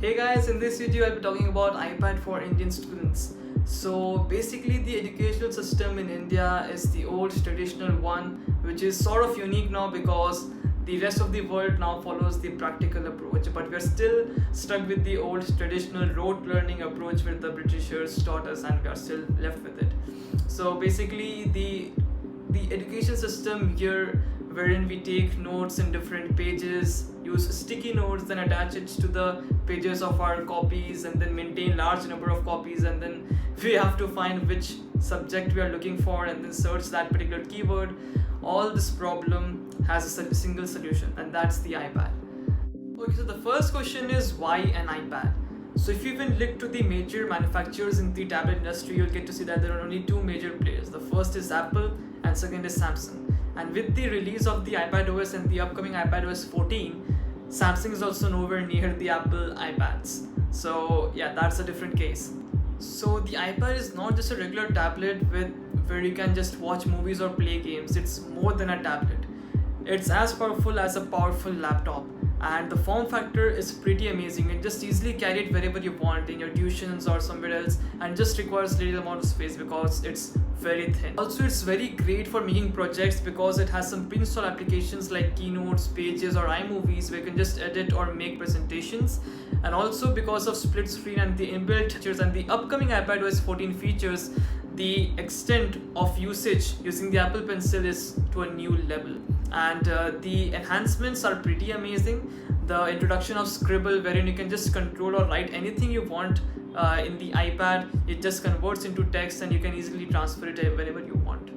Hey guys, in this video I'll be talking about iPad for Indian students. So basically the educational system in India is the old traditional one, which is sort of unique now because the rest of the world now follows the practical approach, but we're still stuck with the old traditional rote learning approach where the Britishers taught us and we are still left with it. So basically the education system here, wherein we take notes in different pages, use sticky notes, then attach it to the pages of our copies, and then maintain large number of copies, and then we have to find which subject we are looking for and then search that particular keyword. All this problem has a single solution, and that's the iPad. Okay, so the first question is, why an iPad? So if you even look to the major manufacturers in the tablet industry, you'll get to see that there are only two major players. The first is Apple and second is Samsung. And with the release of the iPad OS and the upcoming iPad OS 14, Samsung is also nowhere near the Apple iPads. So yeah, that's a different case. So the iPad is not just a regular tablet where you can just watch movies or play games. It's more than a tablet. It's as powerful as a powerful laptop, and the form factor is pretty amazing. It just easily carry it wherever you want, in your tuitions or somewhere else, and just requires little amount of space because it's very thin. Also, it's very great for making projects because it has some pre-installed applications like Keynotes, Pages or iMovies where you can just edit or make presentations. And also because of split screen and the inbuilt features and the upcoming iPad OS 14 features, the extent of usage using the Apple Pencil is to a new level. And the enhancements are pretty amazing. The introduction of Scribble, wherein you can just control or write anything you want in the iPad. It just converts into text and you can easily transfer it wherever you want.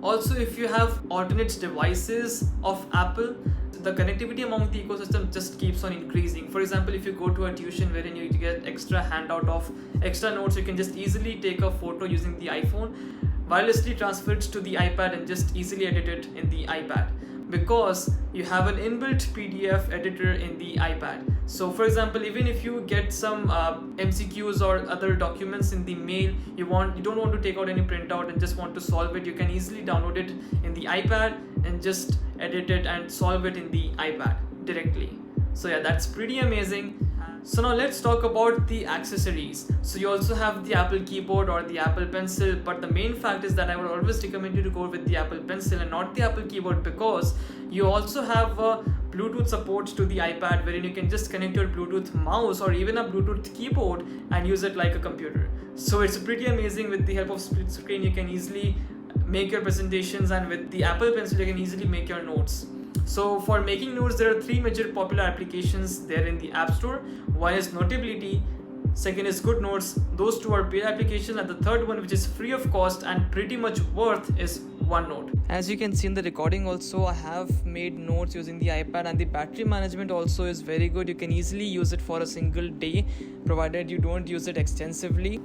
Also, if you have alternate devices of Apple, the connectivity among the ecosystem just keeps on increasing. For example, if you go to a tuition wherein you get extra handout of extra notes, you can just easily take a photo using the iPhone, wirelessly transfer it to the iPad and just easily edit it in the iPad, because you have an inbuilt PDF editor in the iPad. So for example, even if you get some MCQs or other documents in the mail, you don't want to take out any printout and just want to solve it, you can easily download it in the iPad and just edit it and solve it in the iPad directly. So yeah, that's pretty amazing. So now let's talk about the accessories. So you also have the Apple keyboard or the Apple Pencil, but the main fact is that I would always recommend you to go with the Apple Pencil and not the Apple keyboard, because you also have a Bluetooth support to the iPad wherein you can just connect your Bluetooth mouse or even a Bluetooth keyboard and use it like a computer. So it's pretty amazing. With the help of split screen, you can easily make your presentations, and with the Apple Pencil you can easily make your notes. So for making notes, there are three major popular applications there in the App Store. One is Notability, second is GoodNotes. Those two are paid applications, and the third one, which is free of cost and pretty much worth, is OneNote. As you can see in the recording also, I have made notes using the iPad, and the battery management also is very good. You can easily use it for a single day, provided you don't use it extensively.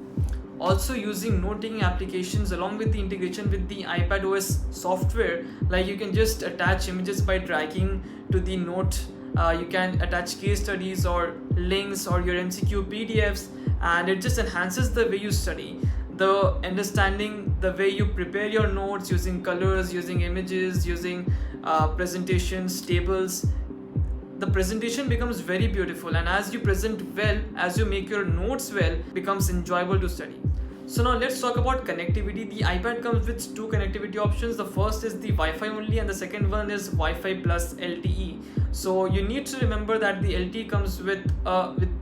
Also, using note-taking applications along with the integration with the iPad OS software, like you can just attach images by dragging to the note. You can attach case studies or links or your MCQ PDFs, and it just enhances the way you study, the understanding, the way you prepare your notes using colors, using images, using presentations, tables. The presentation becomes very beautiful, and as you present well, as you make your notes well, becomes enjoyable to study. So now let's talk about connectivity. The iPad comes with two connectivity options. The first is the Wi-Fi only, and the second one is Wi-Fi plus LTE. So you need to remember that the LTE comes with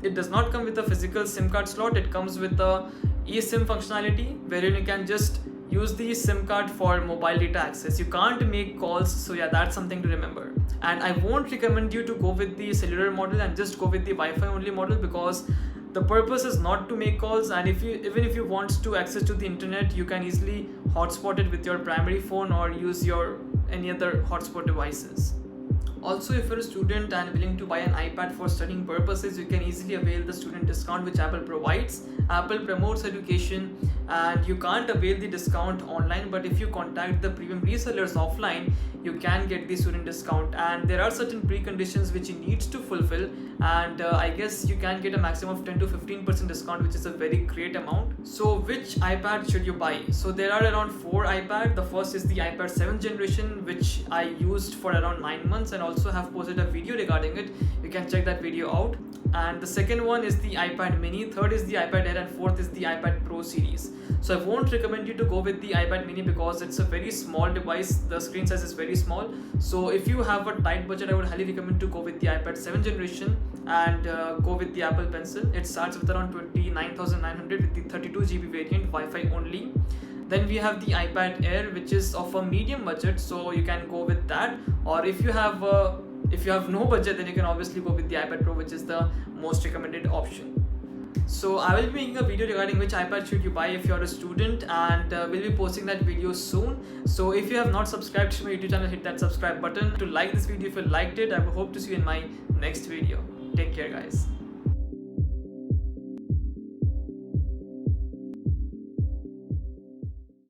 it does not come with a physical SIM card slot. It comes with a eSIM functionality wherein you can just use the SIM card for mobile data access. You can't make calls, so yeah, that's something to remember. And I won't recommend you to go with the cellular model and just go with the Wi-Fi only model, because the purpose is not to make calls, and even if you want to access to the internet, you can easily hotspot it with your primary phone or use your any other hotspot devices. Also, if you're a student and willing to buy an iPad for studying purposes, you can easily avail the student discount which Apple provides. Apple promotes education, and you can't avail the discount online, but if you contact the premium resellers offline, you can get the student discount. And there are certain preconditions which you need to fulfill, and I guess you can get a maximum of 10 to 15% discount, which is a very great amount. So which iPad should you buy? So there are around 4 iPad. The first is the iPad 7th generation, which I used for around 9 months, and also also have posted a video regarding it. You can check that video out. And the second one is the iPad mini, third is the iPad Air, and fourth is the iPad Pro series. So I won't recommend you to go with the iPad mini because it's a very small device. The screen size is very small. So if you have a tight budget, I would highly recommend to go with the iPad 7th generation and go with the Apple Pencil. It starts with around 29,900 with the 32GB variant, Wi-Fi only. Then we have the iPad Air, which is of a medium budget, so you can go with that. Or if you have no budget, then you can obviously go with the iPad Pro, which is the most recommended option. So I will be making a video regarding which iPad should you buy if you're a student, and we'll be posting that video soon. So if you have not subscribed to my YouTube channel, hit that subscribe button. To like this video if you liked it. I hope to see you in my next video. Take care, guys.